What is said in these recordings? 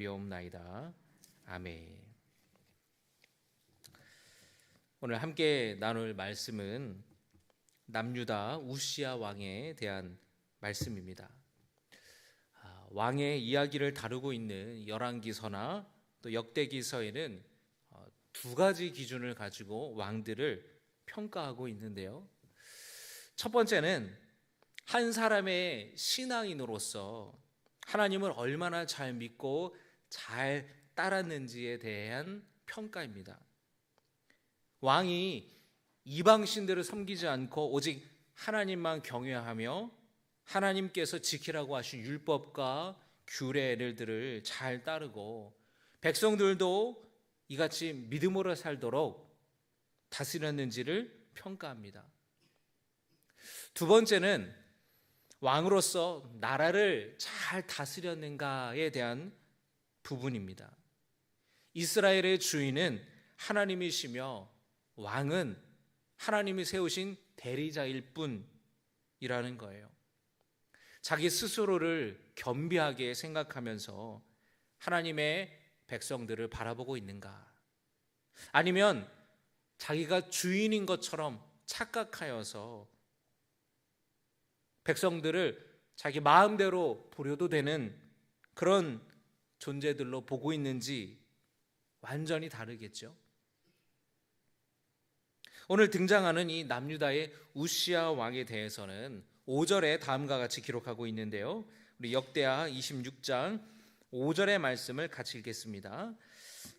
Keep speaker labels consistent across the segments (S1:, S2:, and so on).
S1: 비옵나이다. 아멘. 오늘 함께 나눌 말씀은 남유다 우시야 왕에 대한 말씀입니다. 왕의 이야기를 다루고 있는 열왕기서나 또 역대기서에는 두 가지 기준을 가지고 왕들을 평가하고 있는데요. 첫 번째는 한 사람의 신앙인으로서 하나님을 얼마나 잘 믿고 잘 따랐는지에 대한 평가입니다. 왕이 이방신들을 섬기지 않고 오직 하나님만 경외하며 하나님께서 지키라고 하신 율법과 규례들을 잘 따르고 백성들도 이같이 믿음으로 살도록 다스렸는지를 평가합니다. 두 번째는 왕으로서 나라를 잘 다스렸는가에 대한 부분입니다. 이스라엘의 주인은 하나님이시며 왕은 하나님이 세우신 대리자일 뿐이라는 거예요. 자기 스스로를 겸비하게 생각하면서 하나님의 백성들을 바라보고 있는가? 아니면 자기가 주인인 것처럼 착각하여서 백성들을 자기 마음대로 부려도 되는 그런 존재들로 보고 있는지 완전히 다르겠죠. 오늘 등장하는 이 남유다의 우시야 왕에 대해서는 5절에 다음과 같이 기록하고 있는데요. 우리 역대하 26장 5절의 말씀을 같이 읽겠습니다.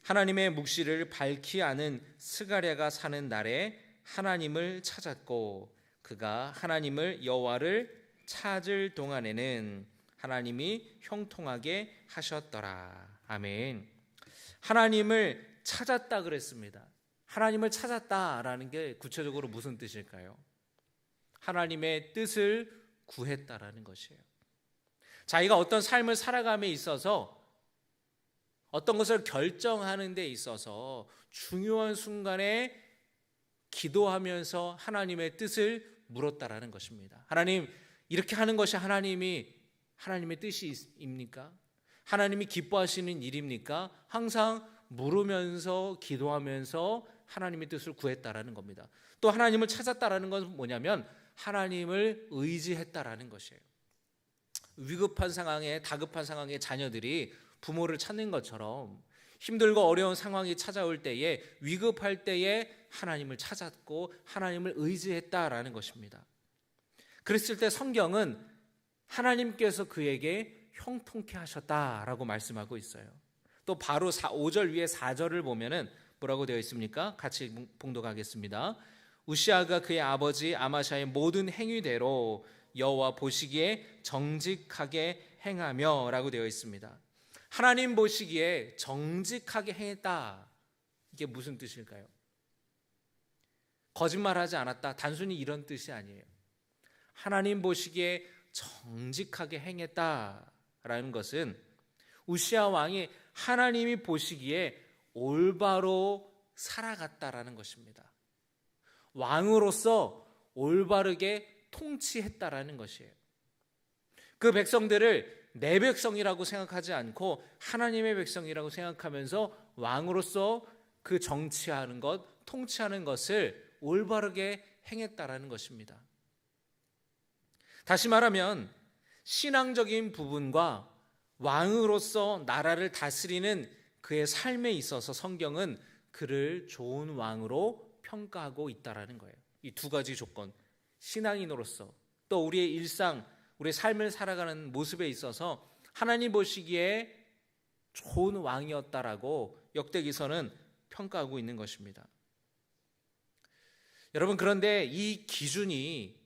S1: 하나님의 묵시를 밝히 아는 스가랴가 사는 날에 하나님을 찾았고 그가 하나님을 여호와를 찾을 동안에는 하나님이 형통하게 하셨더라. 아멘. 하나님을 찾았다 그랬습니다. 하나님을 찾았다라는 게 구체적으로 무슨 뜻일까요? 하나님의 뜻을 구했다라는 것이에요. 자기가 어떤 삶을 살아감에 있어서 어떤 것을 결정하는 데 있어서 중요한 순간에 기도하면서 하나님의 뜻을 물었다라는 것입니다. 하나님, 이렇게 하는 것이 하나님의 뜻입니까? 하나님이 기뻐하시는 일입니까? 항상 물으면서 기도하면서 하나님의 뜻을 구했다라는 겁니다. 또 하나님을 찾았다라는 건 뭐냐면 하나님을 의지했다라는 것이에요. 위급한 상황에 다급한 상황에 자녀들이 부모를 찾는 것처럼 힘들고 어려운 상황이 찾아올 때에 위급할 때에 하나님을 찾았고 하나님을 의지했다라는 것입니다. 그랬을 때 성경은 하나님께서 그에게 형통케 하셨다라고 말씀하고 있어요. 또 바로 5절 위에 4절을 보면은 뭐라고 되어 있습니까? 같이 봉독하겠습니다. 우시아가 그의 아버지 아마샤의 모든 행위대로 여호와 보시기에 정직하게 행하며 라고 되어 있습니다. 하나님 보시기에 정직하게 행했다. 이게 무슨 뜻일까요? 거짓말하지 않았다. 단순히 이런 뜻이 아니에요. 하나님 보시기에 정직하게 행했다라는 것은 우시아 왕이 하나님이 보시기에 올바로 살아갔다라는 것입니다. 왕으로서 올바르게 통치했다라는 것이에요. 그 백성들을 내 백성이라고 생각하지 않고 하나님의 백성이라고 생각하면서 왕으로서 그 정치하는 것, 통치하는 것을 올바르게 행했다라는 것입니다. 다시 말하면 신앙적인 부분과 왕으로서 나라를 다스리는 그의 삶에 있어서 성경은 그를 좋은 왕으로 평가하고 있다라는 거예요. 이 두 가지 조건, 신앙인으로서 또 우리의 일상, 우리의 삶을 살아가는 모습에 있어서 하나님 보시기에 좋은 왕이었다라고 역대기서는 평가하고 있는 것입니다. 여러분, 그런데 이 기준이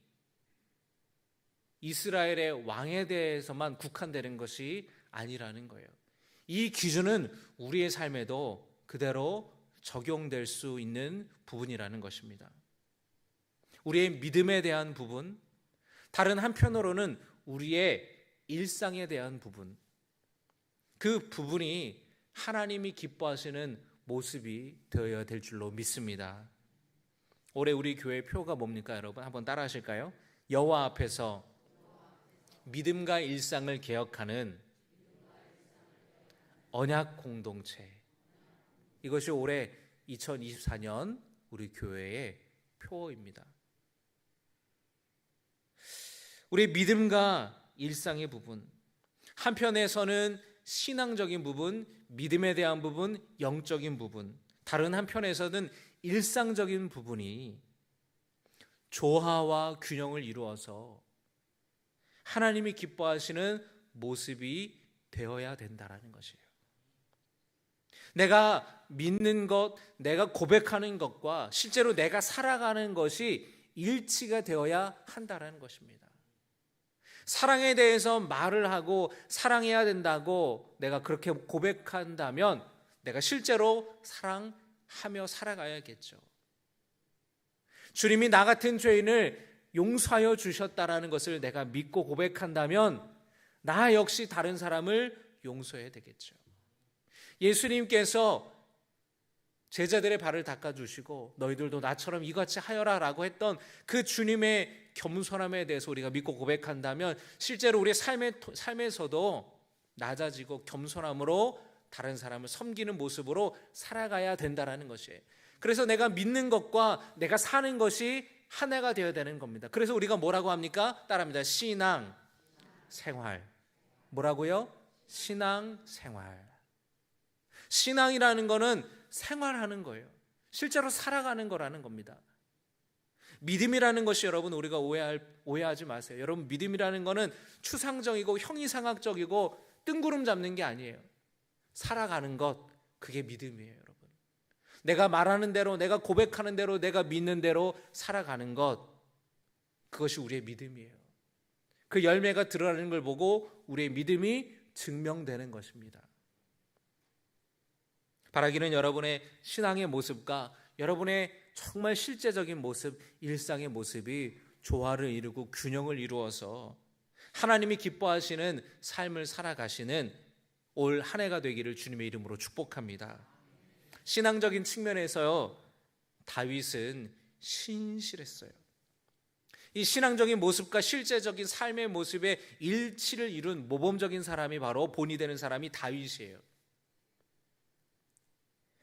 S1: 이스라엘의 왕에 대해서만 국한되는 것이 아니라는 거예요. 이 기준은 우리의 삶에도 그대로 적용될 수 있는 부분이라는 것입니다. 우리의 믿음에 대한 부분, 다른 한편으로는 우리의 일상에 대한 부분, 그 부분이 하나님이 기뻐하시는 모습이 되어야 될 줄로 믿습니다. 올해 우리 교회 표가 뭡니까, 여러분? 한번 따라 하실까요? 여호와 앞에서 믿음과 일상을 개혁하는 언약 공동체. 이것이 올해 2024년 우리 교회의 표어입니다. 우리 믿음과 일상의 부분, 한편에서는 신앙적인 부분, 믿음에 대한 부분, 영적인 부분, 다른 한편에서는 일상적인 부분이 조화와 균형을 이루어서 하나님이 기뻐하시는 모습이 되어야 된다는 것이에요. 내가 믿는 것, 내가 고백하는 것과 실제로 내가 살아가는 것이 일치가 되어야 한다는 것입니다. 사랑에 대해서 말을 하고 사랑해야 된다고 내가 그렇게 고백한다면 내가 실제로 사랑하며 살아가야겠죠. 주님이 나 같은 죄인을 용서하여 주셨다라는 것을 내가 믿고 고백한다면 나 역시 다른 사람을 용서해야 되겠죠. 예수님께서 제자들의 발을 닦아주시고 너희들도 나처럼 이같이 하여라 라고 했던 그 주님의 겸손함에 대해서 우리가 믿고 고백한다면 실제로 우리의 삶에서도 낮아지고 겸손함으로 다른 사람을 섬기는 모습으로 살아가야 된다는 것이에요. 그래서 내가 믿는 것과 내가 사는 것이 하나가 되어야 되는 겁니다. 그래서 우리가 뭐라고 합니까? 따라합니다. 신앙 생활. 뭐라고요? 신앙 생활. 신앙이라는 거는 생활하는 거예요. 실제로 살아가는 거라는 겁니다. 믿음이라는 것이 여러분 우리가 오해하지 마세요. 여러분 믿음이라는 거는 추상적이고 형이상학적이고 뜬구름 잡는 게 아니에요. 살아가는 것, 그게 믿음이에요, 여러분. 내가 말하는 대로, 내가 고백하는 대로, 내가 믿는 대로 살아가는 것, 그것이 우리의 믿음이에요. 그 열매가 드러나는 걸 보고 우리의 믿음이 증명되는 것입니다. 바라기는 여러분의 신앙의 모습과 여러분의 정말 실제적인 모습, 일상의 모습이 조화를 이루고 균형을 이루어서 하나님이 기뻐하시는 삶을 살아가시는 올 한 해가 되기를 주님의 이름으로 축복합니다. 신앙적인 측면에서요, 다윗은 신실했어요. 이 신앙적인 모습과 실제적인 삶의 모습의 일치를 이룬 모범적인 사람이 바로 본이 되는 사람이 다윗이에요.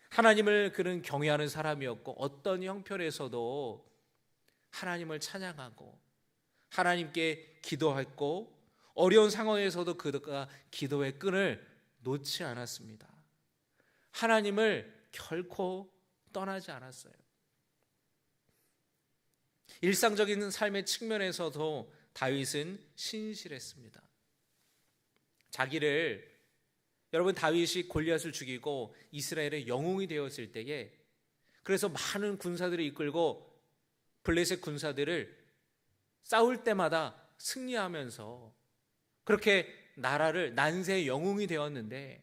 S1: 하나님을 그는 경외하는 사람이었고 어떤 형편에서도 하나님을 찬양하고 하나님께 기도했고 어려운 상황에서도 그가 기도의 끈을 놓지 않았습니다. 하나님을 결코 떠나지 않았어요. 일상적인 삶의 측면에서도 다윗은 신실했습니다. 여러분 다윗이 골리앗을 죽이고 이스라엘의 영웅이 되었을 때에 그래서 많은 군사들을 이끌고 블레셋 군사들을 싸울 때마다 승리하면서 그렇게 나라를 난세의 영웅이 되었는데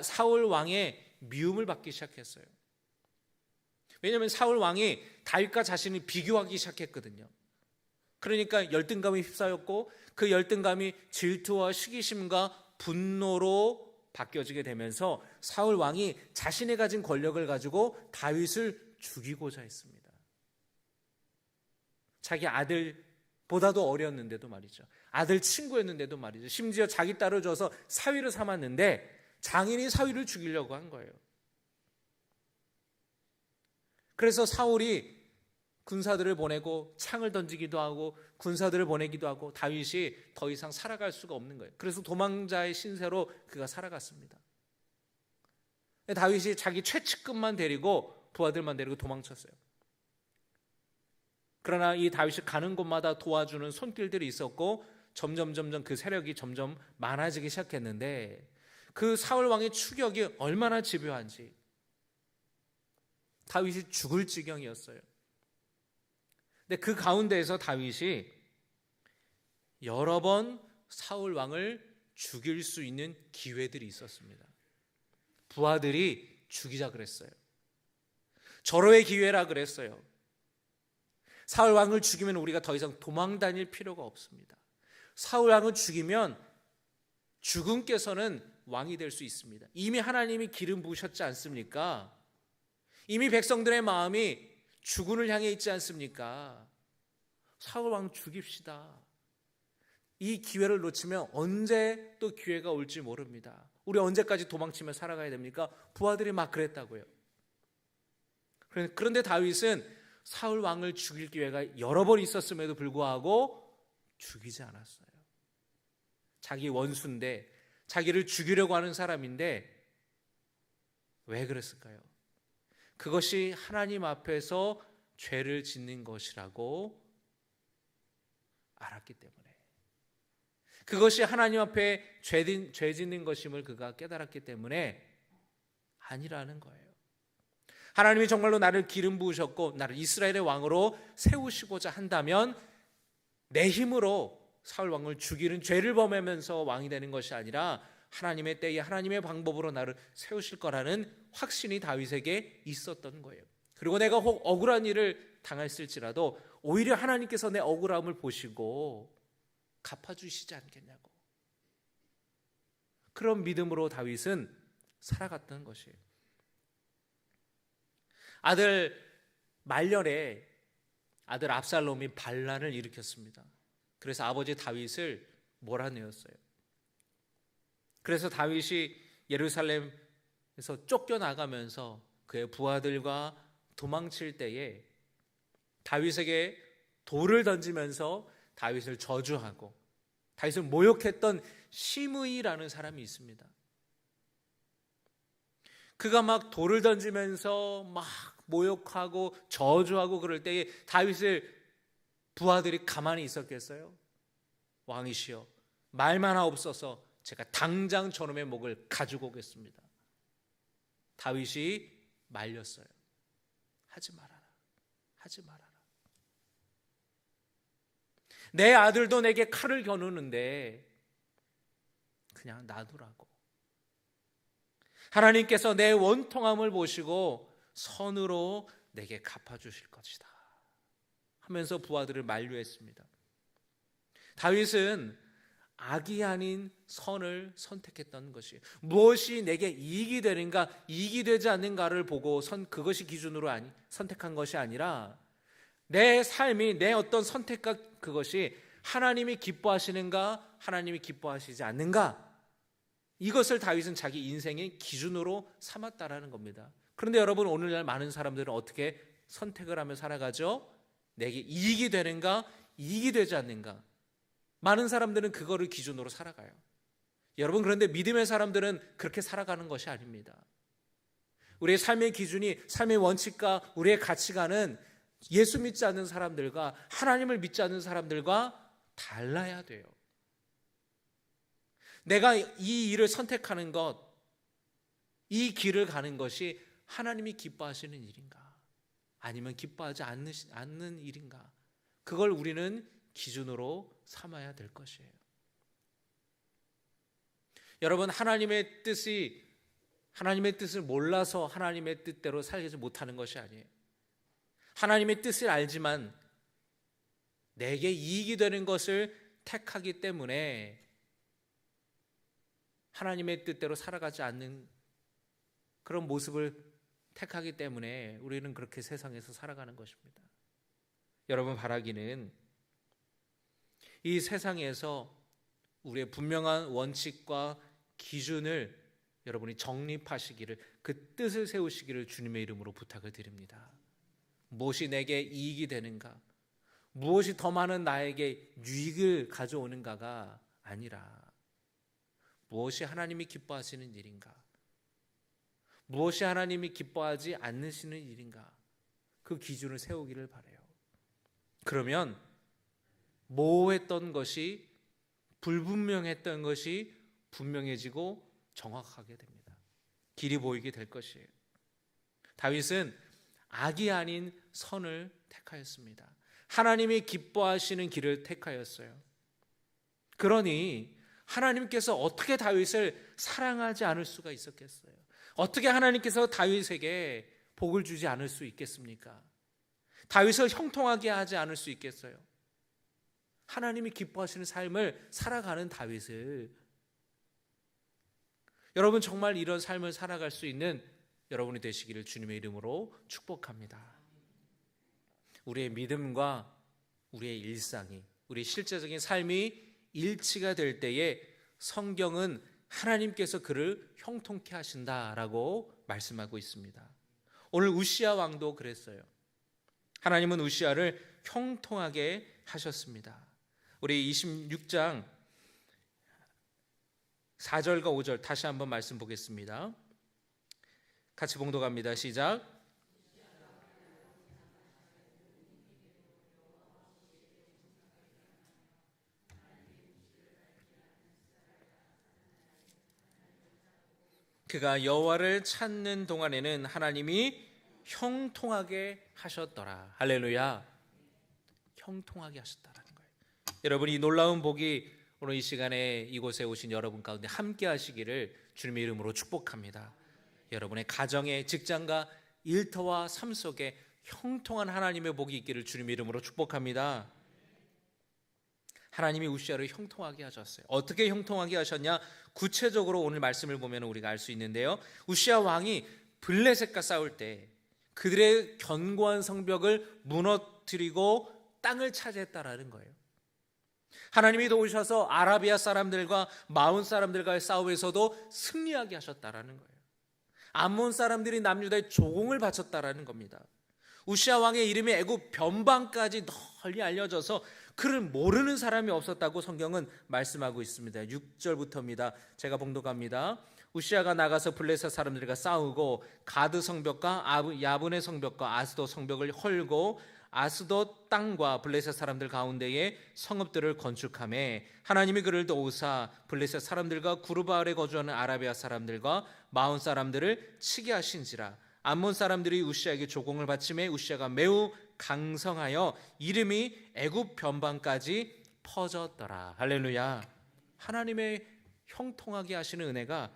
S1: 사울 왕의 미움을 받기 시작했어요. 왜냐하면 사울 왕이 다윗과 자신을 비교하기 시작했거든요. 그러니까 열등감이 휩싸였고 그 열등감이 질투와 시기심과 분노로 바뀌어지게 되면서 사울 왕이 자신이 가진 권력을 가지고 다윗을 죽이고자 했습니다. 자기 아들보다도 어렸는데도 말이죠. 아들 친구였는데도 말이죠. 심지어 자기 딸을 줘서 사위를 삼았는데 장인이 사위를 죽이려고 한 거예요. 그래서 사울이 군사들을 보내고 창을 던지기도 하고 군사들을 보내기도 하고 다윗이 더 이상 살아갈 수가 없는 거예요. 그래서 도망자의 신세로 그가 살아갔습니다. 다윗이 자기 최측근만 데리고 부하들만 데리고 도망쳤어요. 그러나 이 다윗이 가는 곳마다 도와주는 손길들이 있었고 점점 그 세력이 점점 많아지기 시작했는데 그 사울 왕의 추격이 얼마나 집요한지 다윗이 죽을 지경이었어요. 근데 그 가운데에서 다윗이 여러 번 사울 왕을 죽일 수 있는 기회들이 있었습니다. 부하들이 죽이자 그랬어요. 절호의 기회라 그랬어요. 사울 왕을 죽이면 우리가 더 이상 도망 다닐 필요가 없습니다. 사울 왕을 죽이면 죽음께서는 왕이 될 수 있습니다. 이미 하나님이 기름 부으셨지 않습니까? 이미 백성들의 마음이 죽음을 향해 있지 않습니까? 사울 왕 죽입시다. 이 기회를 놓치면 언제 또 기회가 올지 모릅니다. 우리 언제까지 도망치며 살아가야 됩니까? 부하들이 막 그랬다고요. 그런데 다윗은 사울 왕을 죽일 기회가 여러 번 있었음에도 불구하고 죽이지 않았어요. 자기 원수인데, 자기를 죽이려고 하는 사람인데 왜 그랬을까요? 그것이 하나님 앞에서 죄를 짓는 것이라고 알았기 때문에, 그것이 하나님 앞에 죄 짓는 것임을 그가 깨달았기 때문에 아니라는 거예요. 하나님이 정말로 나를 기름 부으셨고 나를 이스라엘의 왕으로 세우시고자 한다면 내 힘으로 사울 왕을 죽이는 죄를 범하면서 왕이 되는 것이 아니라 하나님의 때에 하나님의 방법으로 나를 세우실 거라는 확신이 다윗에게 있었던 거예요. 그리고 내가 혹 억울한 일을 당했을지라도 오히려 하나님께서 내 억울함을 보시고 갚아주시지 않겠냐고, 그런 믿음으로 다윗은 살아갔던 것이에요. 아들 말년에 아들 압살롬이 반란을 일으켰습니다. 그래서 아버지 다윗을 몰아내었어요. 그래서 다윗이 예루살렘에서 쫓겨나가면서 그의 부하들과 도망칠 때에 다윗에게 돌을 던지면서 다윗을 저주하고 다윗을 모욕했던 시므이라는 사람이 있습니다. 그가 막 돌을 던지면서 막 모욕하고 저주하고 그럴 때에 다윗을 부하들이 가만히 있었겠어요? 왕이시여, 말만 하옵소서, 제가 당장 저놈의 목을 가지고 오겠습니다. 다윗이 말렸어요. 하지 말아라, 하지 말아라. 내 아들도 내게 칼을 겨누는데 그냥 놔두라고. 하나님께서 내 원통함을 보시고 선으로 내게 갚아주실 것이다 하면서 부하들을 만류했습니다. 다윗은 악이 아닌 선을 선택했던 것이에요. 무엇이 내게 이익이 되는가, 이익이 되지 않는가를 보고 그것이 기준으로 선택한 것이 아니라 내 삶이, 내 어떤 선택과 그것이 하나님이 기뻐하시는가, 하나님이 기뻐하시지 않는가, 이것을 다윗은 자기 인생의 기준으로 삼았다라는 겁니다. 그런데 여러분, 오늘날 많은 사람들은 어떻게 선택을 하며 살아가죠? 내게 이익이 되는가, 이익이 되지 않는가. 많은 사람들은 그거를 기준으로 살아가요. 여러분, 그런데 믿음의 사람들은 그렇게 살아가는 것이 아닙니다. 우리의 삶의 기준이, 삶의 원칙과 우리의 가치관은 예수 믿지 않는 사람들과 하나님을 믿지 않는 사람들과 달라야 돼요. 내가 이 일을 선택하는 것, 이 길을 가는 것이 하나님이 기뻐하시는 일인가, 아니면 기뻐하지 않는 일인가, 그걸 우리는 기준으로 삼아야 될 것이에요. 여러분, 하나님의 뜻을 몰라서 하나님의 뜻대로 살지 못하는 것이 아니에요. 하나님의 뜻을 알지만 내게 이익이 되는 것을 택하기 때문에 하나님의 뜻대로 살아가지 않는 그런 모습을 택하기 때문에 우리는 그렇게 세상에서 살아가는 것입니다. 여러분, 바라기는 이 세상에서 우리의 분명한 원칙과 기준을 여러분이 정립하시기를, 그 뜻을 세우시기를 주님의 이름으로 부탁을 드립니다. 무엇이 내게 이익이 되는가, 무엇이 더 많은 나에게 유익을 가져오는가가 아니라 무엇이 하나님이 기뻐하시는 일인가, 무엇이 하나님이 기뻐하지 않으시는 일인가, 그 기준을 세우기를 바라요. 그러면 모호했던 것이, 불분명했던 것이 분명해지고 정확하게 됩니다. 길이 보이게 될 것이에요. 다윗은 악이 아닌 선을 택하였습니다. 하나님이 기뻐하시는 길을 택하였어요. 그러니 하나님께서 어떻게 다윗을 사랑하지 않을 수가 있었겠어요? 어떻게 하나님께서 다윗에게 복을 주지 않을 수 있겠습니까? 다윗을 형통하게 하지 않을 수 있겠어요? 하나님이 기뻐하시는 삶을 살아가는 다윗을, 여러분 정말 이런 삶을 살아갈 수 있는 여러분이 되시기를 주님의 이름으로 축복합니다. 우리의 믿음과 우리의 일상이, 우리의 실제적인 삶이 일치가 될 때에 성경은 하나님께서 그를 형통케 하신다라고 말씀하고 있습니다. 오늘 우시야 왕도 그랬어요. 하나님은 우시야를 형통하게 하셨습니다. 우리 26장 4절과 5절 다시 한번 말씀 보겠습니다. 같이 봉독합니다. 시작. 그가 여호와를 찾는 동안에는 하나님이 형통하게 하셨더라. 할렐루야. 형통하게 하셨다라는 거예요. 여러분, 이 놀라운 복이 오늘 이 시간에 이곳에 오신 여러분 가운데 함께 하시기를 주님의 이름으로 축복합니다. 여러분의 가정에, 직장과 일터와 삶 속에 형통한 하나님의 복이 있기를 주님의 이름으로 축복합니다. 하나님이 우시야를 형통하게 하셨어요. 어떻게 형통하게 하셨냐? 구체적으로 오늘 말씀을 보면 우리가 알 수 있는데요. 우시야 왕이 블레셋과 싸울 때 그들의 견고한 성벽을 무너뜨리고 땅을 차지했다라는 거예요. 하나님이 도우셔서 아라비아 사람들과 마온 사람들과의 싸움에서도 승리하게 하셨다라는 거예요. 암몬 사람들이 남유다에 조공을 바쳤다라는 겁니다. 우시야 왕의 이름이 애굽 변방까지 널리 알려져서 그를 모르는 사람이 없었다고 성경은 말씀하고 있습니다. 6절부터입니다. 제가 봉독합니다. 우시야가 나가서 블레셋 사람들과 싸우고 가드 성벽과 야분의 성벽과 아스돗 성벽을 헐고 아스돗 땅과 블레셋 사람들 가운데에 성읍들을 건축하매 하나님이 그를 도우사 블레셋 사람들과 구르바알에 거주하는 아라비아 사람들과 마온 사람들을 치게 하신지라. 암몬 사람들이 우시야에게 조공을 바치매 우시야가 매우 강성하여 이름이 애굽 변방까지 퍼졌더라. 할렐루야. 하나님의 형통하게 하시는 은혜가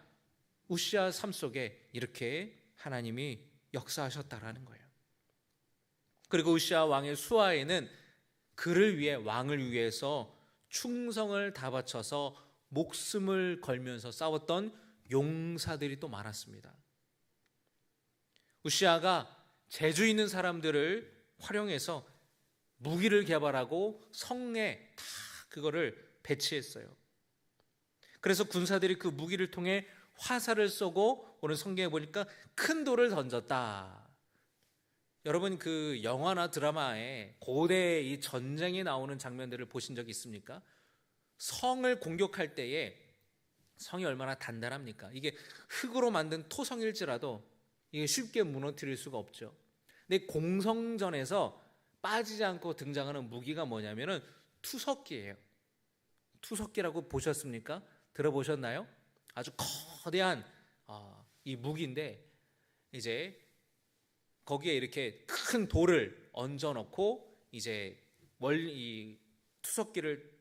S1: 우시야 삶 속에 이렇게 하나님이 역사하셨다라는 거예요. 그리고 우시야 왕의 수하에는 그를 위해, 왕을 위해서 충성을 다 바쳐서 목숨을 걸면서 싸웠던 용사들이 또 많았습니다. 우시야가 재주 있는 사람들을 활용해서 무기를 개발하고 성에 다 그거를 배치했어요. 그래서 군사들이 그 무기를 통해 화살을 쏘고, 오늘 성경에 보니까 큰 돌을 던졌다. 여러분, 그 영화나 드라마에 고대 이 전쟁에 나오는 장면들을 보신 적 있습니까? 성을 공격할 때에 성이 얼마나 단단합니까? 이게 흙으로 만든 토성일지라도 이게 쉽게 무너뜨릴 수가 없죠. 근데 공성전에서 빠지지 않고 등장하는 무기가 뭐냐면은 투석기예요. 투석기라고 보셨습니까? 들어보셨나요? 아주 거대한 이 무기인데, 이제 거기에 이렇게 큰 돌을 얹어 놓고 이제 이 투석기를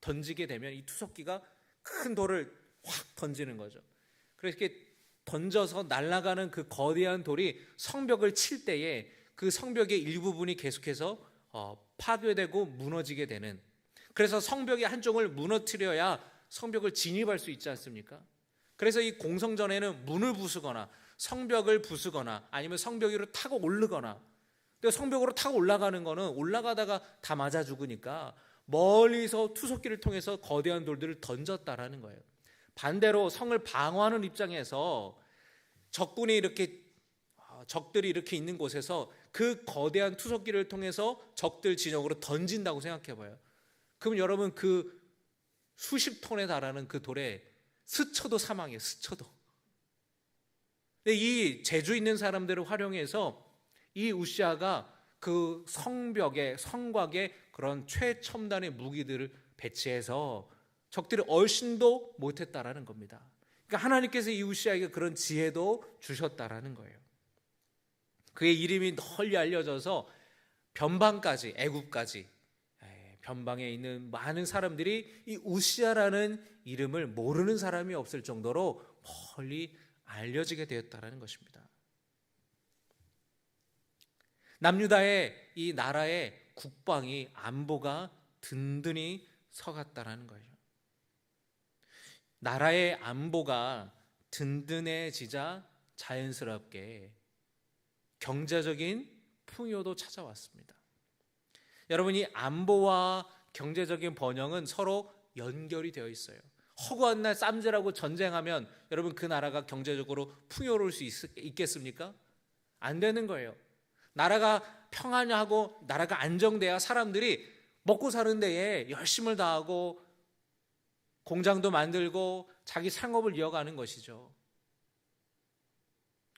S1: 던지게 되면 이 투석기가 큰 돌을 확 던지는 거죠. 그래서 이렇게 던져서 날아가는 그 거대한 돌이 성벽을 칠 때에 그 성벽의 일부분이 계속해서 파괴되고 무너지게 되는, 그래서 성벽의 한쪽을 무너뜨려야 성벽을 진입할 수 있지 않습니까? 그래서 이 공성전에는 문을 부수거나 성벽을 부수거나 아니면 성벽 위로 타고 오르거나, 근데 성벽으로 타고 올라가는 거는 올라가다가 다 맞아 죽으니까 멀리서 투석기를 통해서 거대한 돌들을 던졌다라는 거예요. 반대로 성을 방어하는 입장에서 적들이 이렇게 있는 곳에서 그 거대한 투석기를 통해서 적들 진영으로 던진다고 생각해 봐요. 그럼 여러분, 그 수십 톤에 달하는 그 돌에 스쳐도 사망이에요. 스쳐도. 근데 이 재주 있는 사람들을 활용해서 이 우시아가 그 성벽에, 성곽에 그런 최첨단의 무기들을 배치해서 적들이 얼씬도 못했다라는 겁니다. 그러니까 하나님께서 이 우시아에게 그런 지혜도 주셨다라는 거예요. 그의 이름이 널리 알려져서 변방까지, 애굽까지, 변방에 있는 많은 사람들이 이 우시아라는 이름을 모르는 사람이 없을 정도로 멀리 알려지게 되었다라는 것입니다. 남유다의 이 나라의 국방이, 안보가 든든히 서갔다라는 거예요. 나라의 안보가 든든해지자 자연스럽게 경제적인 풍요도 찾아왔습니다. 여러분, 이 안보와 경제적인 번영은 서로 연결이 되어 있어요. 허구한 날 쌈질하고 전쟁하면 여러분 그 나라가 경제적으로 풍요로울 수 있겠습니까? 안 되는 거예요. 나라가 평안하고 나라가 안정돼야 사람들이 먹고 사는 데에 열심을 다하고 공장도 만들고 자기 상업을 이어가는 것이죠.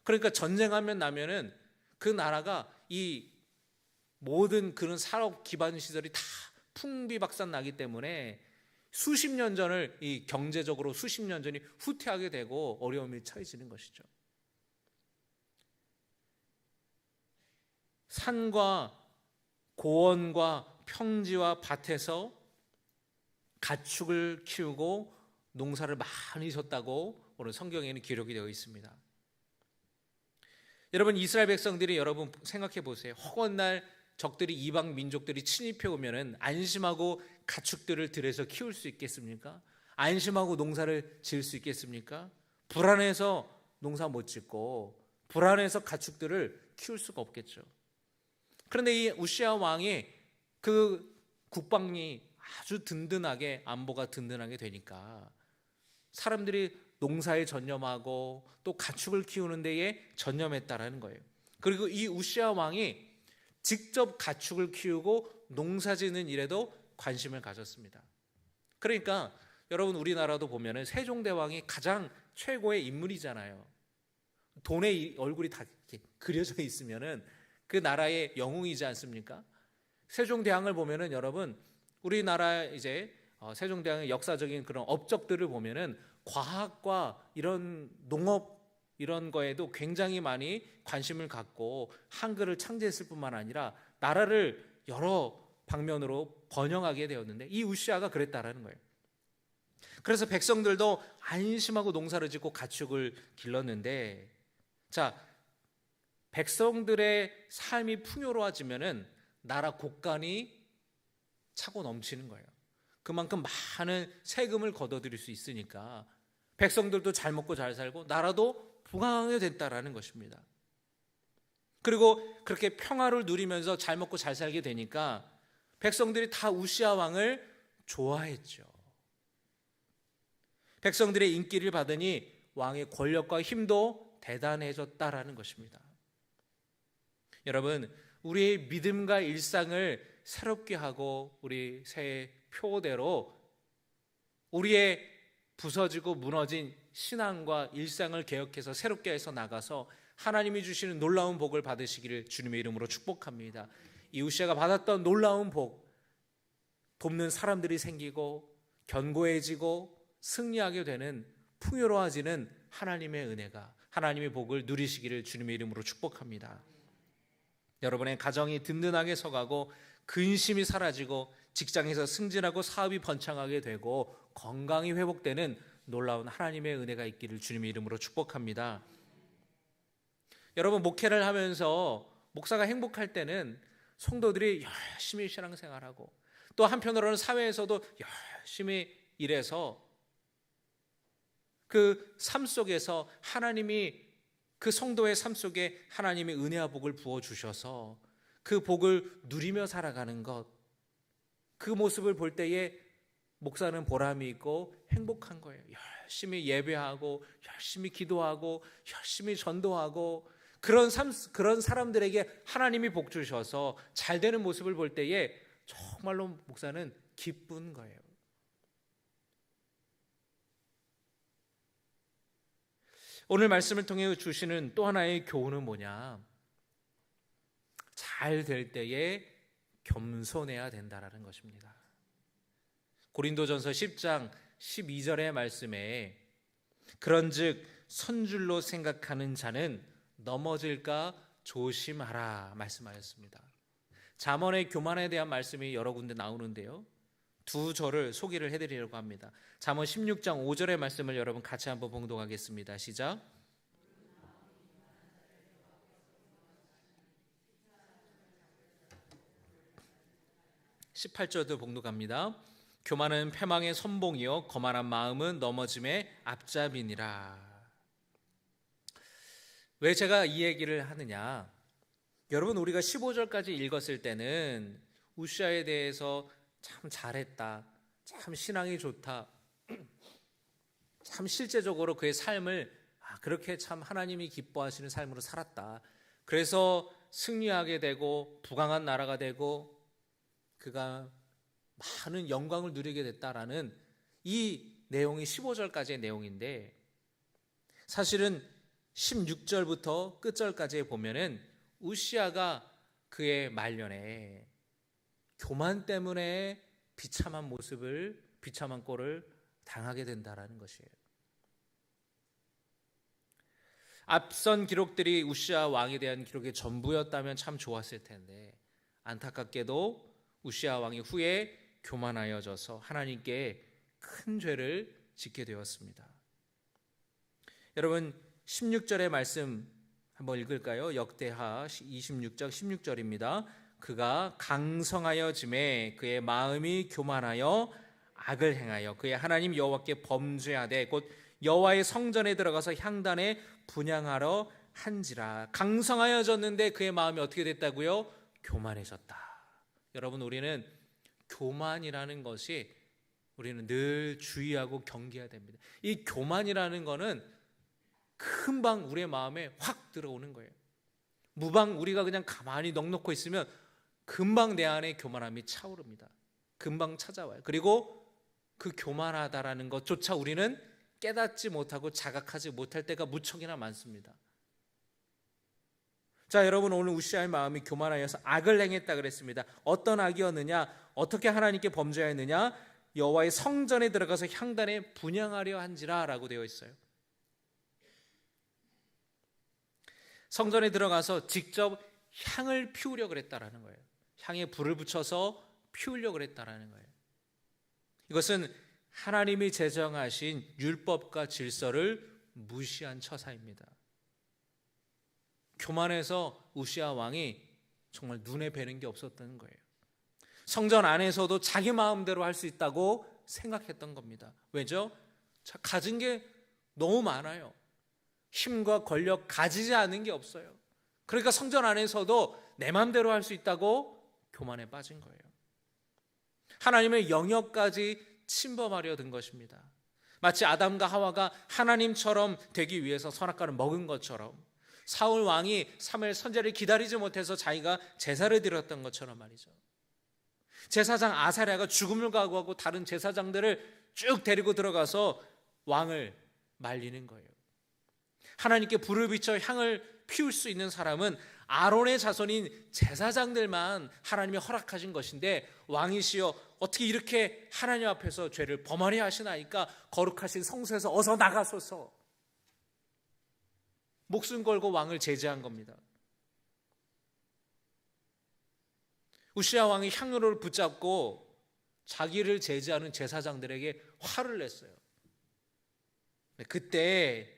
S1: 그러니까 전쟁하면 나면은 그 나라가 이 모든 그런 산업 기반 시설이 다 풍비박산 나기 때문에 수십 년 전을 이 경제적으로 수십 년 전이 후퇴하게 되고 어려움이 처해지는 것이죠. 산과 고원과 평지와 밭에서 가축을 키우고 농사를 많이 졌다고 오늘 성경에는 기록이 되어 있습니다. 여러분 이스라엘 백성들이 여러분 생각해 보세요. 허구한 날 적들이 이방 민족들이 침입해 오면은 안심하고 가축들을 들여서 키울 수 있겠습니까? 안심하고 농사를 지을 수 있겠습니까? 불안해서 농사 못 짓고 불안해서 가축들을 키울 수가 없겠죠. 그런데 이 우시야 왕이 그 국방이 아주 든든하게 안보가 든든하게 되니까 사람들이 농사에 전념하고 또 가축을 키우는 데에 전념했다라는 거예요. 그리고 이 우시야 왕이 직접 가축을 키우고 농사짓는 일에도 관심을 가졌습니다. 그러니까 여러분 우리나라도 보면은 세종대왕이 가장 최고의 인물이잖아요. 돈에 얼굴이 다 이렇게 그려져 있으면은 그 나라의 영웅이지 않습니까? 세종대왕을 보면은 여러분 우리나라 이제 세종대왕의 역사적인 그런 업적들을 보면은 과학과 이런 농업 이런 거에도 굉장히 많이 관심을 갖고 한글을 창제했을 뿐만 아니라 나라를 여러 방면으로 번영하게 되었는데 이 우시아가 그랬다라는 거예요. 그래서 백성들도 안심하고 농사를 짓고 가축을 길렀는데 자 백성들의 삶이 풍요로워지면은 나라 곳간이 차고 넘치는 거예요. 그만큼 많은 세금을 걷어들일 수 있으니까 백성들도 잘 먹고 잘 살고 나라도 부강하게 됐다라는 것입니다. 그리고 그렇게 평화를 누리면서 잘 먹고 잘 살게 되니까 백성들이 다 우시야 왕을 좋아했죠. 백성들의 인기를 받으니 왕의 권력과 힘도 대단해졌다라는 것입니다. 여러분, 우리의 믿음과 일상을 새롭게 하고 우리 새해 표대로 우리의 부서지고 무너진 신앙과 일상을 개혁해서 새롭게 해서 나가서 하나님이 주시는 놀라운 복을 받으시기를 주님의 이름으로 축복합니다. 이 우시아가 받았던 놀라운 복, 돕는 사람들이 생기고 견고해지고 승리하게 되는 풍요로워지는 하나님의 은혜가 하나님의 복을 누리시기를 주님의 이름으로 축복합니다. 여러분의 가정이 든든하게 서가고 근심이 사라지고 직장에서 승진하고 사업이 번창하게 되고 건강이 회복되는 놀라운 하나님의 은혜가 있기를 주님의 이름으로 축복합니다. 여러분 목회를 하면서 목사가 행복할 때는 성도들이 열심히 신앙생활하고 또 한편으로는 사회에서도 열심히 일해서 그 삶 속에서 하나님이 그 성도의 삶 속에 하나님의 은혜와 복을 부어주셔서 그 복을 누리며 살아가는 것, 그 모습을 볼 때에 목사는 보람이 있고 행복한 거예요. 열심히 예배하고 열심히 기도하고 열심히 전도하고 그런 사람들에게 하나님이 복 주셔서 잘 되는 모습을 볼 때에 정말로 목사는 기쁜 거예요. 오늘 말씀을 통해 주시는 또 하나의 교훈은 뭐냐? 잘 될 때에 겸손해야 된다라는 것입니다. 고린도전서 10장 12절의 말씀에 그런즉 선줄로 생각하는 자는 넘어질까 조심하라 말씀하였습니다. 잠언의 교만에 대한 말씀이 여러 군데 나오는데요. 두 절을 소개를 해드리려고 합니다. 잠언 16장 5절의 말씀을 여러분 같이 한번 봉독하겠습니다. 시작. 18절도 봉독합니다. 교만은 패망의 선봉이요 거만한 마음은 넘어짐의 앞잡이니라. 왜 제가 이 얘기를 하느냐? 여러분 우리가 15절까지 읽었을 때는 우시아에 대해서 참 잘했다, 참 신앙이 좋다, 참 실제적으로 그의 삶을 그렇게 참 하나님이 기뻐하시는 삶으로 살았다. 그래서 승리하게 되고 부강한 나라가 되고 그가 많은 영광을 누리게 됐다라는 이 내용이 15절까지의 내용인데, 사실은 16절부터 끝절까지 보면은 우시아가 그의 말년에 교만 때문에 비참한 꼴을 당하게 된다라는 것이에요. 앞선 기록들이 우시아 왕에 대한 기록의 전부였다면 참 좋았을 텐데, 안타깝게도 우시아 왕이 후에 교만하여져서 하나님께 큰 죄를 짓게 되었습니다. 여러분 16절의 말씀 한번 읽을까요? 역대하 26장 16절입니다. 그가 강성하여짐에 그의 마음이 교만하여 악을 행하여 그의 하나님 여호와께 범죄하되 곧 여호와의 성전에 들어가서 향단에 분향하러 한지라. 강성하여졌는데 그의 마음이 어떻게 됐다고요? 교만해졌다. 여러분, 우리는 교만이라는 것이 우리는 늘 주의하고 경계해야 됩니다. 이 교만이라는 거는 금방 우리의 마음에 확 들어오는 거예요. 무방 우리가 그냥 가만히 넋놓고 있으면 금방 내 안에 교만함이 차오릅니다. 금방 찾아와요. 그리고 그 교만하다라는 것조차 우리는 깨닫지 못하고 자각하지 못할 때가 무척이나 많습니다. 자, 여러분, 오늘 우시아의 마음이 교만하여서 악을 행했다 그랬습니다. 어떤 악이었느냐? 어떻게 하나님께 범죄하였느냐? 여호와의 성전에 들어가서 향단에 분향하려 한지라 라고 되어 있어요. 성전에 들어가서 직접 향을 피우려 그랬다라는 거예요. 향에 불을 붙여서 피우려 그랬다라는 거예요. 이것은 하나님이 제정하신 율법과 질서를 무시한 처사입니다. 교만해서 우시아 왕이 정말 눈에 뵈는 게 없었던 거예요. 성전 안에서도 자기 마음대로 할 수 있다고 생각했던 겁니다. 왜죠? 가진 게 너무 많아요. 힘과 권력 가지지 않은 게 없어요. 그러니까 성전 안에서도 내 마음대로 할 수 있다고 교만에 빠진 거예요. 하나님의 영역까지 침범하려 든 것입니다. 마치 아담과 하와가 하나님처럼 되기 위해서 선악과를 먹은 것처럼, 사울 왕이 사무엘 선지자를 기다리지 못해서 자기가 제사를 드렸던 것처럼 말이죠. 제사장 아사랴가 죽음을 각오하고 다른 제사장들을 쭉 데리고 들어가서 왕을 말리는 거예요. 하나님께 불을 비춰 향을 피울 수 있는 사람은 아론의 자손인 제사장들만 하나님이 허락하신 것인데, 왕이시여 어떻게 이렇게 하나님 앞에서 죄를 범하려 하시나이까 거룩하신 성소에서 어서 나가소서. 목숨 걸고 왕을 제지한 겁니다. 우시아 왕이 향로를 붙잡고 자기를 제지하는 제사장들에게 화를 냈어요. 그때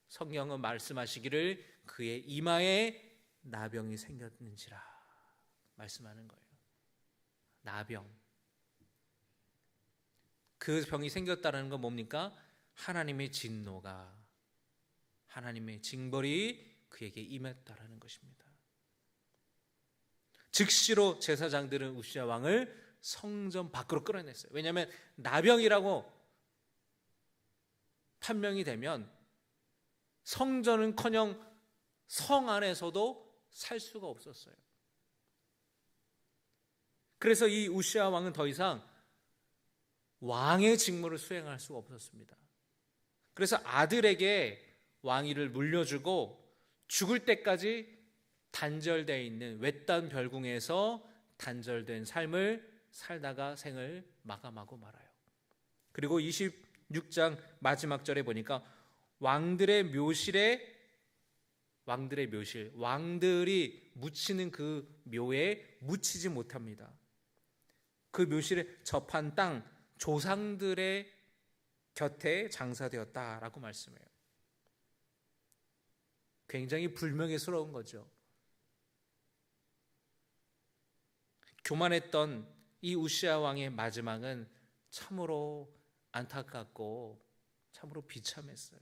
S1: 성경은 말씀하시기를 그의 이마에 나병이 생겼는지라 말씀하는 거예요. 나병. 그 병이 생겼다는 건 뭡니까? 하나님의 진노가, 하나님의 징벌이 그에게 임했다라는 것입니다. 즉시로 제사장들은 우시아 왕을 성전 밖으로 끌어냈어요. 왜냐하면 나병이라고 판명이 되면 성전은커녕 성 안에서도 살 수가 없었어요. 그래서 이 우시아 왕은 더 이상 왕의 직무를 수행할 수가 없었습니다. 그래서 아들에게 왕위를 물려주고 죽을 때까지 단절되어 있는 외딴 별궁에서 단절된 삶을 살다가 생을 마감하고 말아요. 그리고 26장 마지막 절에 보니까 왕들이 묻히는 그 묘에 묻히지 못합니다. 그 묘실에 접한 땅 조상들의 곁에 장사되었다라고 말씀해요. 굉장히 불명예스러운 거죠. 교만했던 이 우시아 왕의 마지막은 참으로 안타깝고 참으로 비참했어요.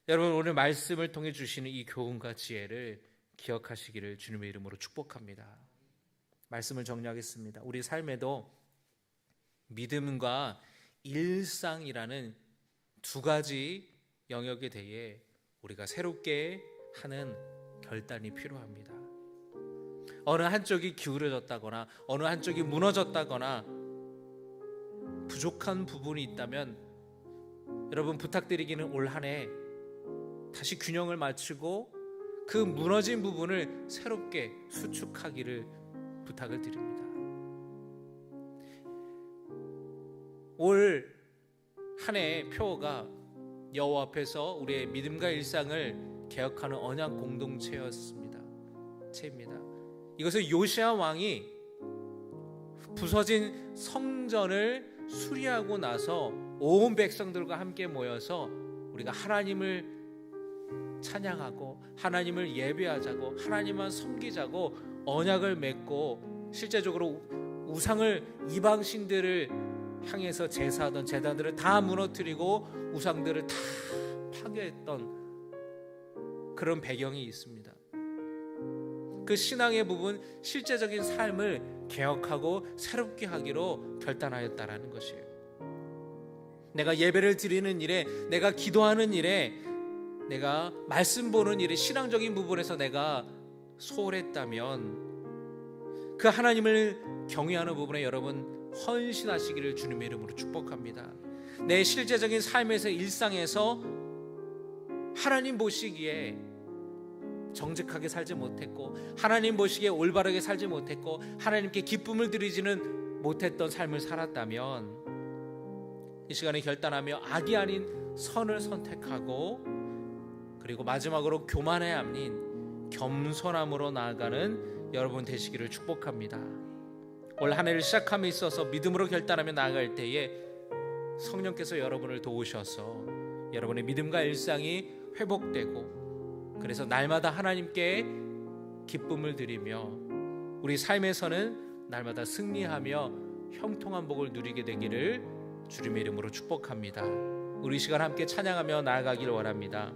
S1: 여러분, 오늘 말씀을 통해 주시는 이 교훈과 지혜를 기억하시기를 주님의 이름으로 축복합니다. 말씀을 정리하겠습니다. 우리 삶에도 믿음과 일상이라는 두 가지 영역에 대해 우리가 새롭게 하는 결단이 필요합니다. 어느 한쪽이 기울어졌다거나 어느 한쪽이 무너졌다거나 부족한 부분이 있다면 여러분 부탁드리기는 올 한 해 다시 균형을 맞추고 그 무너진 부분을 새롭게 수축하기를 부탁을 드립니다. 올 한 해의 표어가 여호와 앞에서 우리의 믿음과 일상을 개혁하는 언약 공동체입니다. 이것은 요시야 왕이 부서진 성전을 수리하고 나서 온 백성들과 함께 모여서 우리가 하나님을 찬양하고 하나님을 예배하자고 하나님만 섬기자고 언약을 맺고 실제적으로 우상을 이방신들을 향해서 제사하던 제단들을 다 무너뜨리고 우상들을 다 파괴했던 그런 배경이 있습니다. 그 신앙의 부분 실제적인 삶을 개혁하고 새롭게 하기로 결단하였다라는 것이에요. 내가 예배를 드리는 일에, 내가 기도하는 일에, 내가 말씀 보는 일에 신앙적인 부분에서 내가 소홀했다면 그 하나님을 경외하는 부분에 여러분 헌신하시기를 주님의 이름으로 축복합니다. 내 실제적인 삶에서 일상에서 하나님 보시기에 정직하게 살지 못했고 하나님 보시기에 올바르게 살지 못했고 하나님께 기쁨을 드리지는 못했던 삶을 살았다면 이 시간에 결단하며 악이 아닌 선을 선택하고 그리고 마지막으로 교만이 아닌 겸손함으로 나아가는 여러분 되시기를 축복합니다. 올 한 해를 시작함에 있어서 믿음으로 결단하며 나아갈 때에 성령께서 여러분을 도우셔서 여러분의 믿음과 일상이 회복되고 그래서 날마다 하나님께 기쁨을 드리며 우리 삶에서는 날마다 승리하며 형통한 복을 누리게 되기를 주님의 이름으로 축복합니다. 우리 시간 함께 찬양하며 나아가길 원합니다.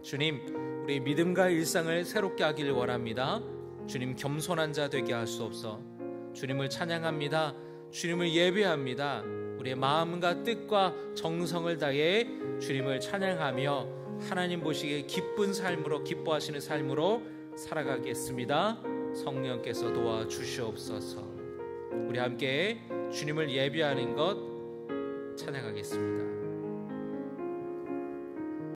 S1: 주님, 우리 믿음과 일상을 새롭게 하길 원합니다. 주님, 겸손한 자 되게 하시옵소서. 주님을 찬양합니다. 주님을 예배합니다. 우리의 마음과 뜻과 정성을 다해 주님을 찬양하며 하나님 보시기에 기쁜 삶으로 기뻐하시는 삶으로 살아가겠습니다. 성령께서 도와주시옵소서. 우리 함께 주님을 예배하는 것 찬양하겠습니다.